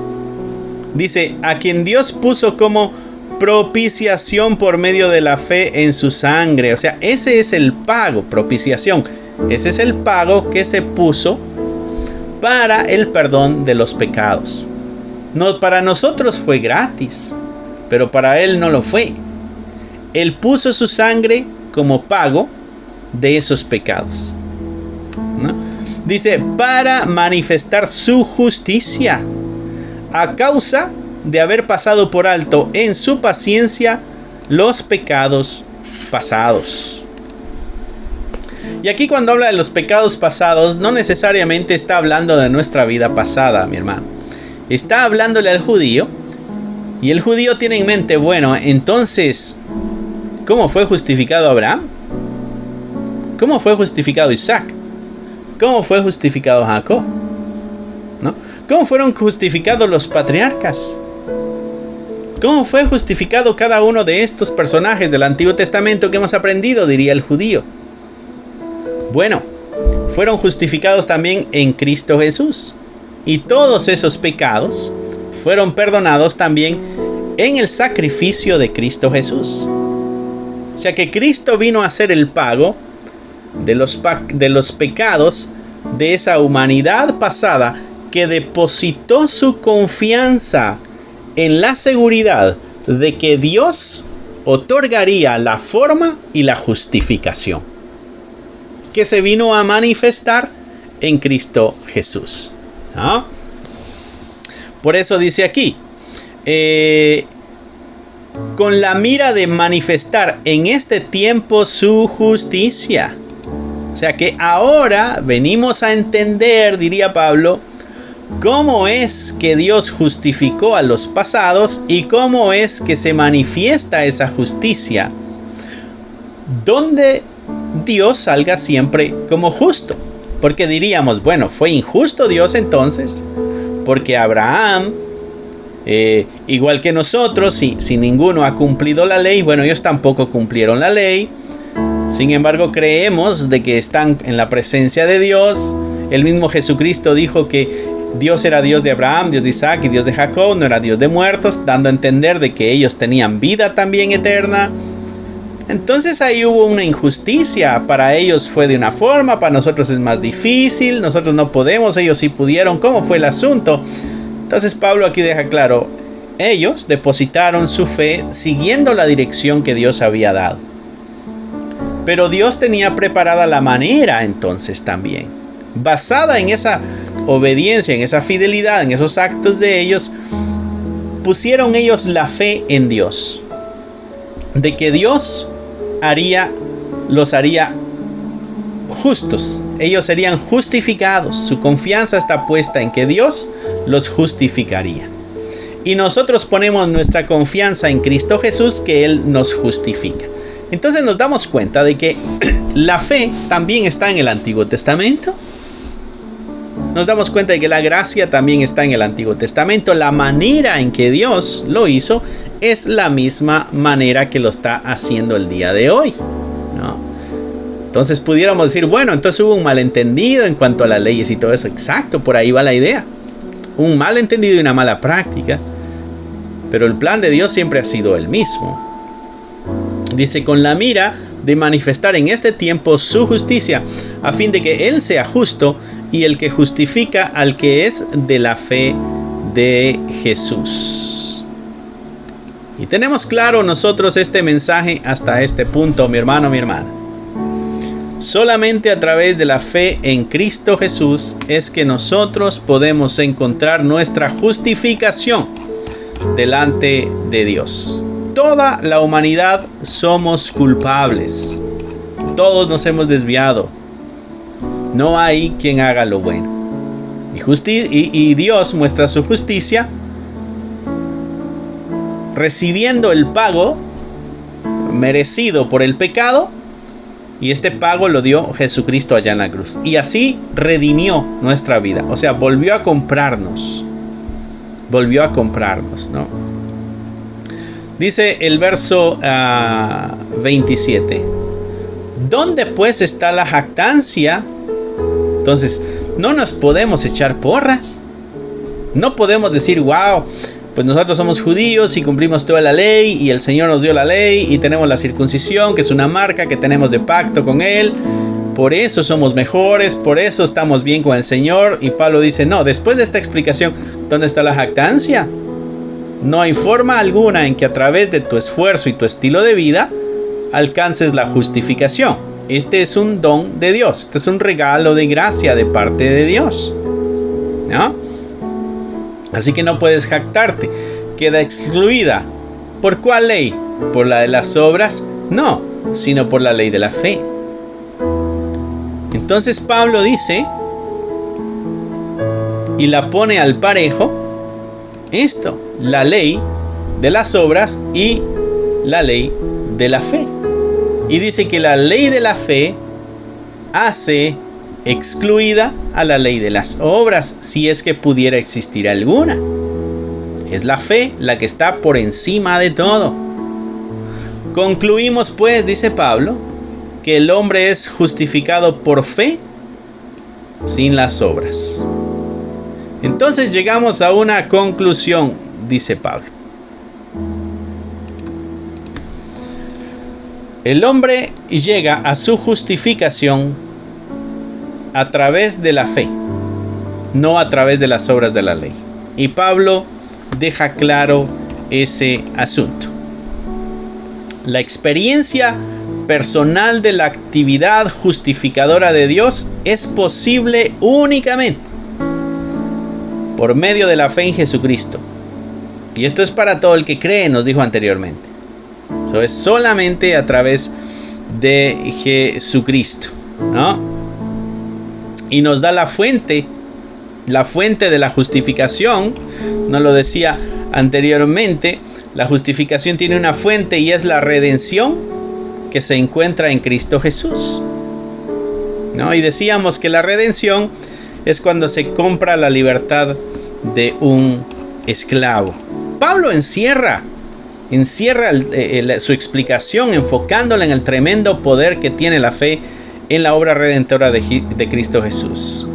Dice, a quien Dios puso como propiciación por medio de la fe en su sangre. O sea, ese es el pago, propiciación. Ese es el pago que se puso para el perdón de los pecados. No, para nosotros fue gratis, pero para Él no lo fue. Él puso su sangre como pago de esos pecados, ¿no? Dice, para manifestar su justicia, a causa de haber pasado por alto en su paciencia los pecados pasados. Y aquí cuando habla de los pecados pasados, no necesariamente está hablando de nuestra vida pasada, mi hermano. Está hablándole al judío, y el judío tiene en mente, bueno, entonces, ¿cómo fue justificado Abraham? ¿Cómo fue justificado Isaac? ¿Cómo fue justificado Jacob? ¿No? ¿Cómo fueron justificados los patriarcas? ¿Cómo fue justificado cada uno de estos personajes del Antiguo Testamento que hemos aprendido? Diría el judío. Bueno, fueron justificados también en Cristo Jesús. Y todos esos pecados fueron perdonados también en el sacrificio de Cristo Jesús. O sea que Cristo vino a hacer el pago de los pecados de esa humanidad pasada que depositó su confianza en la seguridad de que Dios otorgaría la forma y la justificación que se vino a manifestar en Cristo Jesús, ¿no? Por eso dice aquí, con la mira de manifestar en este tiempo su justicia. O sea que ahora venimos a entender, diría Pablo, cómo es que Dios justificó a los pasados y cómo es que se manifiesta esa justicia, donde Dios salga siempre como justo. Porque diríamos, bueno, ¿fue injusto Dios entonces? Porque Abraham, igual que nosotros, si ninguno ha cumplido la ley, bueno, ellos tampoco cumplieron la ley. Sin embargo, creemos de que están en la presencia de Dios. El mismo Jesucristo dijo que Dios era Dios de Abraham, Dios de Isaac y Dios de Jacob, no era Dios de muertos, dando a entender de que ellos tenían vida también eterna. Entonces ahí hubo una injusticia. Para ellos fue de una forma, para nosotros es más difícil, nosotros no podemos, ellos sí pudieron. ¿Cómo fue el asunto? Entonces Pablo aquí deja claro, ellos depositaron su fe siguiendo la dirección que Dios había dado. Pero Dios tenía preparada la manera entonces también, basada en esa obediencia, en esa fidelidad, en esos actos de ellos, pusieron ellos la fe en Dios, de que Dios los haría justos, ellos serían justificados. Su confianza está puesta en que Dios los justificaría. Y nosotros ponemos nuestra confianza en Cristo Jesús, que Él nos justifica. Entonces nos damos cuenta de que la fe también está en el Antiguo Testamento. Nos damos cuenta de que la gracia también está en el Antiguo Testamento. La manera en que Dios lo hizo es la misma manera que lo está haciendo el día de hoy, ¿no? Entonces pudiéramos decir, bueno, entonces hubo un malentendido en cuanto a las leyes y todo eso. Exacto, por ahí va la idea. Un malentendido y una mala práctica. Pero el plan de Dios siempre ha sido el mismo. Dice, con la mira de manifestar en este tiempo su justicia, a fin de que Él sea justo y el que justifica al que es de la fe de Jesús. Y tenemos claro nosotros este mensaje hasta este punto, mi hermano, mi hermana. Solamente a través de la fe en Cristo Jesús es que nosotros podemos encontrar nuestra justificación delante de Dios. Toda la humanidad somos culpables. Todos nos hemos desviado. No hay quien haga lo bueno. Y Dios muestra su justicia recibiendo el pago merecido por el pecado. Y este pago lo dio Jesucristo allá en la cruz. Y así redimió nuestra vida. O sea, volvió a comprarnos. Volvió a comprarnos, ¿no? Dice el verso 27. ¿Dónde pues está la jactancia? Entonces, no nos podemos echar porras. No podemos decir, wow, pues nosotros somos judíos y cumplimos toda la ley y el Señor nos dio la ley y tenemos la circuncisión, que es una marca que tenemos de pacto con Él. Por eso somos mejores, por eso estamos bien con el Señor. Y Pablo dice, no, después de esta explicación, ¿dónde está la jactancia? No hay forma alguna en que a través de tu esfuerzo y tu estilo de vida alcances la justificación. Este es un don de Dios. Este es un regalo de gracia de parte de Dios, ¿no? Así que no puedes jactarte. Queda excluida. ¿Por cuál ley? ¿Por la de las obras? No, sino por la ley de la fe. Entonces Pablo dice y la pone al parejo esto, la ley de las obras y la ley de la fe. Y dice que la ley de la fe hace excluida a la ley de las obras, si es que pudiera existir alguna. Es la fe la que está por encima de todo. Concluimos pues, dice Pablo, que el hombre es justificado por fe sin las obras. Entonces llegamos a una conclusión, dice Pablo. El hombre llega a su justificación a través de la fe, no a través de las obras de la ley. Y Pablo deja claro ese asunto. La experiencia personal de la actividad justificadora de Dios es posible únicamente por medio de la fe en Jesucristo. Y esto es para todo el que cree, nos dijo anteriormente. Eso es solamente a través de Jesucristo, ¿no? Y nos da la fuente de la justificación. Nos lo decía anteriormente. La justificación tiene una fuente y es la redención que se encuentra en Cristo Jesús, ¿no? Y decíamos que la redención es cuando se compra la libertad de un esclavo. Pablo encierra su explicación enfocándola en el tremendo poder que tiene la fe en la obra redentora de Cristo Jesús.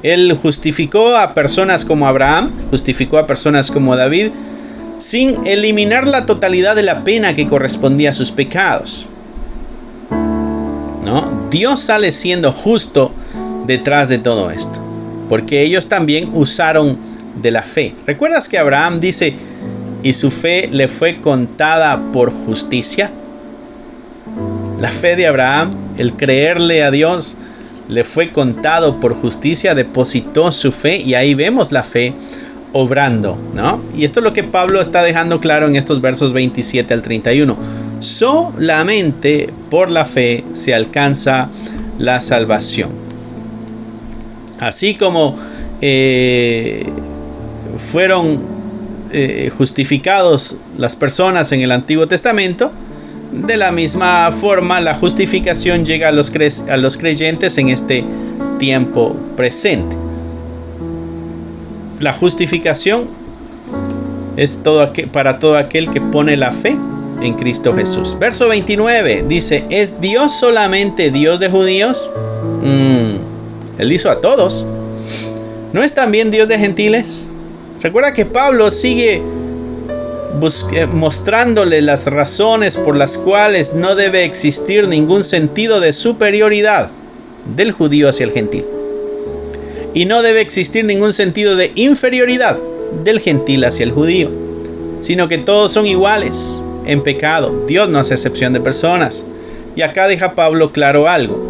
Él justificó a personas como Abraham, justificó a personas como David, sin eliminar la totalidad de la pena que correspondía a sus pecados, ¿no? Dios sale siendo justo detrás de todo esto, porque ellos también usaron de la fe. ¿Recuerdas que Abraham dice, y su fe le fue contada por justicia? La fe de Abraham, el creerle a Dios, le fue contado por justicia, depositó su fe y ahí vemos la fe obrando, ¿no? Y esto es lo que Pablo está dejando claro en estos versos 27 al 31. Solamente por la fe se alcanza la salvación. Así como fueron justificados las personas en el Antiguo Testamento, de la misma forma la justificación llega a los creyentes en este tiempo presente. La justificación es para todo aquel que pone la fe en Cristo Jesús. Verso 29 dice, ¿es Dios solamente Dios de judíos? Él hizo a todos. ¿No es también Dios de gentiles? Recuerda que Pablo sigue mostrándole las razones por las cuales no debe existir ningún sentido de superioridad del judío hacia el gentil. Y no debe existir ningún sentido de inferioridad del gentil hacia el judío, sino que todos son iguales en pecado. Dios no hace excepción de personas. Y acá deja Pablo claro algo.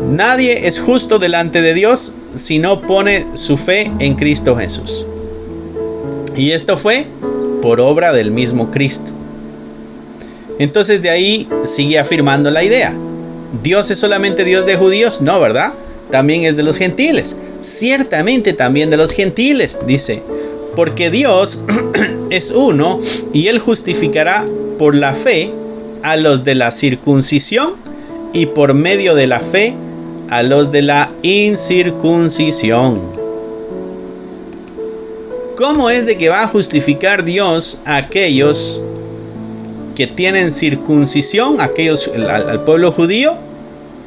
Nadie es justo delante de Dios si no pone su fe en Cristo Jesús. Y esto fue por obra del mismo Cristo. Entonces de ahí sigue afirmando la idea. ¿Dios es solamente Dios de judíos? No, ¿verdad? También es de los gentiles. Ciertamente también de los gentiles, dice. Porque Dios es uno y Él justificará por la fe a los de la circuncisión y por medio de la fe a los de la incircuncisión. ¿Cómo es de que va a justificar Dios a aquellos que tienen circuncisión, al pueblo judío?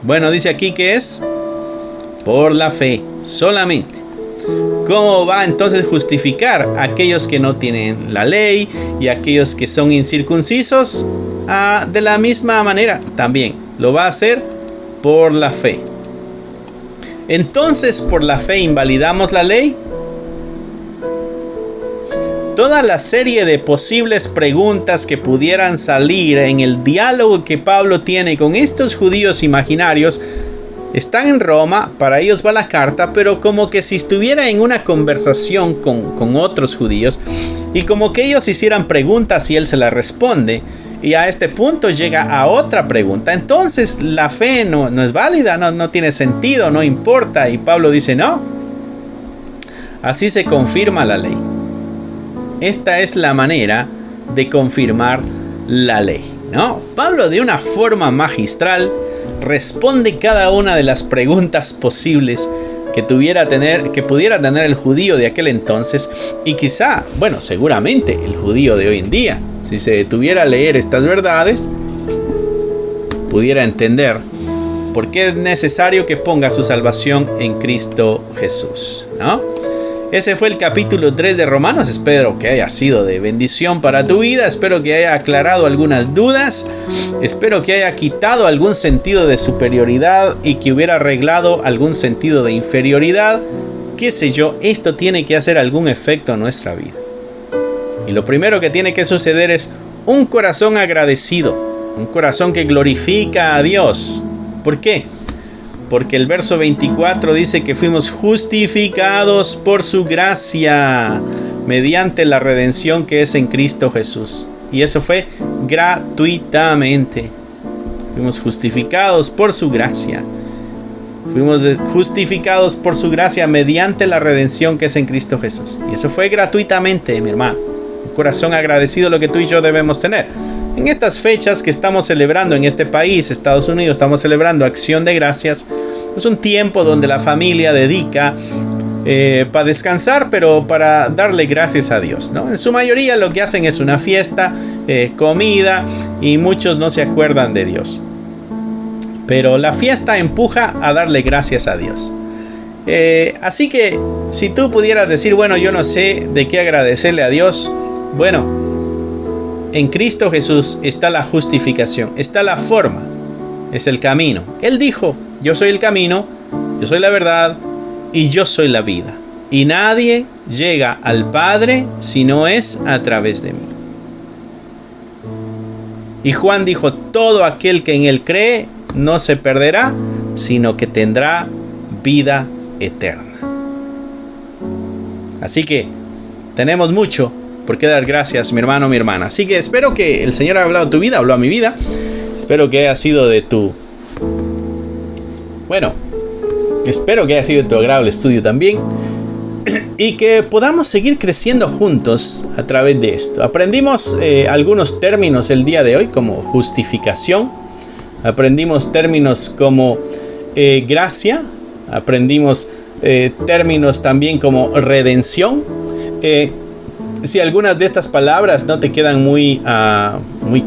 Bueno, dice aquí que es por la fe solamente. ¿Cómo va entonces a justificar a aquellos que no tienen la ley y a aquellos que son incircuncisos? De la misma manera también lo va a hacer por la fe. Entonces, ¿por la fe invalidamos la ley? Toda la serie de posibles preguntas que pudieran salir en el diálogo que Pablo tiene con estos judíos imaginarios están en Roma, para ellos va la carta, pero como que si estuviera en una conversación con otros judíos y como que ellos hicieran preguntas y él se las responde. Y a este punto llega a otra pregunta. Entonces la fe no es válida, no tiene sentido, no importa. Y Pablo dice no. Así se confirma la ley. Esta es la manera de confirmar la ley, ¿no? Pablo de una forma magistral responde cada una de las preguntas posibles que pudiera tener el judío de aquel entonces y quizá, bueno, seguramente el judío de hoy en día. Si se detuviera a leer estas verdades, pudiera entender porque es necesario que ponga su salvación en Cristo Jesús, ¿no? Ese fue el capítulo 3 de Romanos. Espero que haya sido de bendición para tu vida. Espero que haya aclarado algunas dudas. Espero que haya quitado algún sentido de superioridad y que hubiera arreglado algún sentido de inferioridad. Qué sé yo, esto tiene que hacer algún efecto en nuestra vida. Y lo primero que tiene que suceder es un corazón agradecido. Un corazón que glorifica a Dios. ¿Por qué? Porque el verso 24 dice que fuimos justificados por su gracia mediante la redención que es en Cristo Jesús. Y eso fue gratuitamente. Fuimos justificados por su gracia. Fuimos justificados por su gracia mediante la redención que es en Cristo Jesús. Y eso fue gratuitamente, mi hermano. Un corazón agradecido, lo que tú y yo debemos tener. En estas fechas que estamos celebrando en este país, Estados Unidos, estamos celebrando Acción de Gracias. Es un tiempo donde la familia dedica para descansar, pero para darle gracias a Dios, ¿no? En su mayoría lo que hacen es una fiesta, comida, y muchos no se acuerdan de Dios. Pero la fiesta empuja a darle gracias a Dios. Así que si tú pudieras decir, bueno, yo no sé de qué agradecerle a Dios, bueno, en Cristo Jesús está la justificación, está la forma, es el camino. Él dijo, yo soy el camino, yo soy la verdad y yo soy la vida. Y nadie llega al Padre si no es a través de mí. Y Juan dijo, todo aquel que en él cree no se perderá, sino que tendrá vida eterna. Así que tenemos mucho por qué dar gracias, mi hermano, mi hermana. Así que espero que el Señor haya hablado a tu vida, habló a mi vida. Espero que haya sido de tu... Bueno, espero que haya sido de tu agradable estudio también. Y que podamos seguir creciendo juntos a través de esto. Aprendimos algunos términos el día de hoy, como justificación. Aprendimos términos como gracia. Aprendimos términos también como redención. Si algunas de estas palabras no te quedan muy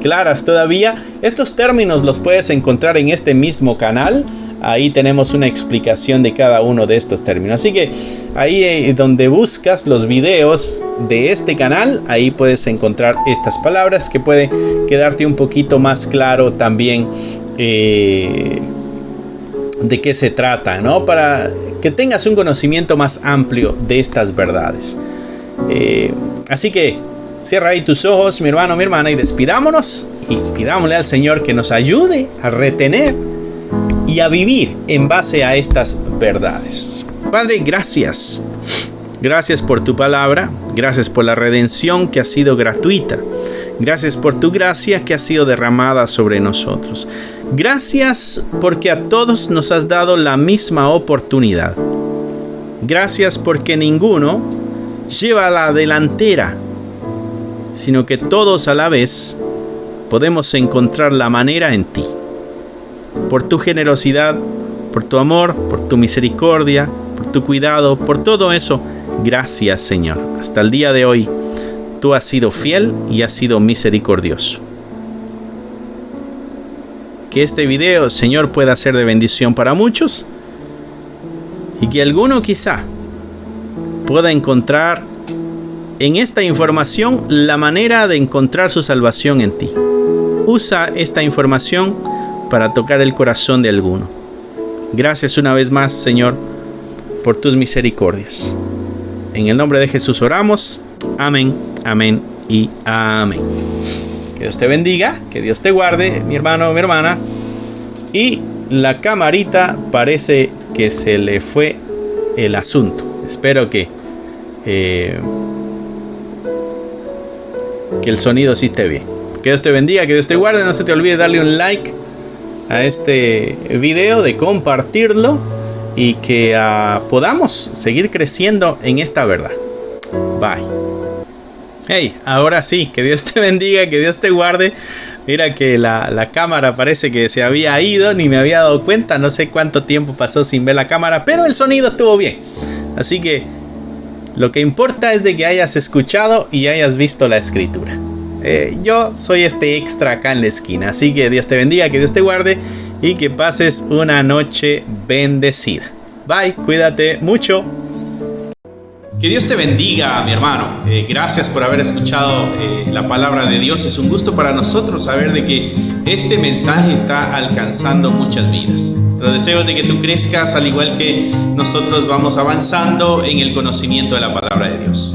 claras todavía, estos términos los puedes encontrar en este mismo canal. Ahí tenemos una explicación de cada uno de estos términos. Así que ahí donde buscas los videos de este canal, ahí puedes encontrar estas palabras que puede quedarte un poquito más claro también de qué se trata, ¿no? Para que tengas un conocimiento más amplio de estas verdades. Así que cierra ahí tus ojos, mi hermano, mi hermana, y despidámonos y pidámosle al Señor que nos ayude a retener y a vivir en base a estas verdades. Padre, gracias. Gracias por tu palabra. Gracias por la redención que ha sido gratuita. Gracias por tu gracia que ha sido derramada sobre nosotros. Gracias porque a todos nos has dado la misma oportunidad. Gracias porque ninguno lleva la delantera, sino que todos a la vez podemos encontrar la manera en ti. Por tu generosidad, por tu amor, por tu misericordia, por tu cuidado, por todo eso, gracias, Señor. Hasta el día de hoy, tú has sido fiel y has sido misericordioso. Que este video, Señor, pueda ser de bendición para muchos y que alguno quizá pueda encontrar en esta información la manera de encontrar su salvación en ti. Usa esta información para tocar el corazón de alguno. Gracias una vez más, Señor, por tus misericordias. En el nombre de Jesús oramos. Amén, amén y amén. Que Dios te bendiga, que Dios te guarde, mi hermano, mi hermana. Y la camarita parece que se le fue el asunto. Espero que el sonido sí esté bien. Que Dios te bendiga, que Dios te guarde. No se te olvide darle un like a este video, de compartirlo y que podamos seguir creciendo en esta verdad. Bye. Hey, ahora sí, que Dios te bendiga, que Dios te guarde. Mira que la cámara parece que se había ido, ni me había dado cuenta. No sé cuánto tiempo pasó sin ver la cámara, pero el sonido estuvo bien. Así que lo que importa es de que hayas escuchado y hayas visto la escritura. Yo soy este extra acá en la esquina. Así que Dios te bendiga, que Dios te guarde y que pases una noche bendecida. Bye, cuídate mucho. Que Dios te bendiga, mi hermano. Gracias por haber escuchado la palabra de Dios. Es un gusto para nosotros saber de que este mensaje está alcanzando muchas vidas. Nuestro deseo es de que tú crezcas al igual que nosotros vamos avanzando en el conocimiento de la palabra de Dios.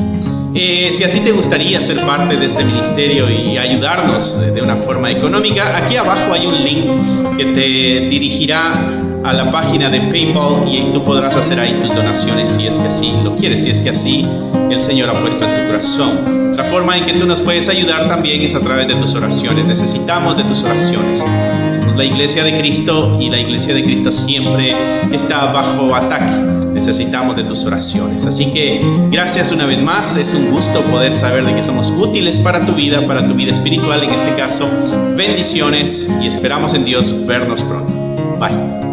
Si a ti te gustaría ser parte de este ministerio y ayudarnos de una forma económica, aquí abajo hay un link que te dirigirá a la página de PayPal y tú podrás hacer ahí tus donaciones si es que así lo quieres, si es que así el Señor ha puesto en tu corazón. Otra forma en que tú nos puedes ayudar también es a través de tus oraciones. Necesitamos de tus oraciones. Somos la Iglesia de Cristo y la Iglesia de Cristo siempre está bajo ataque. Necesitamos de tus oraciones. Así que gracias una vez más. Es un gusto poder saber de que somos útiles para tu vida espiritual en este caso. Bendiciones y esperamos en Dios vernos pronto. Bye.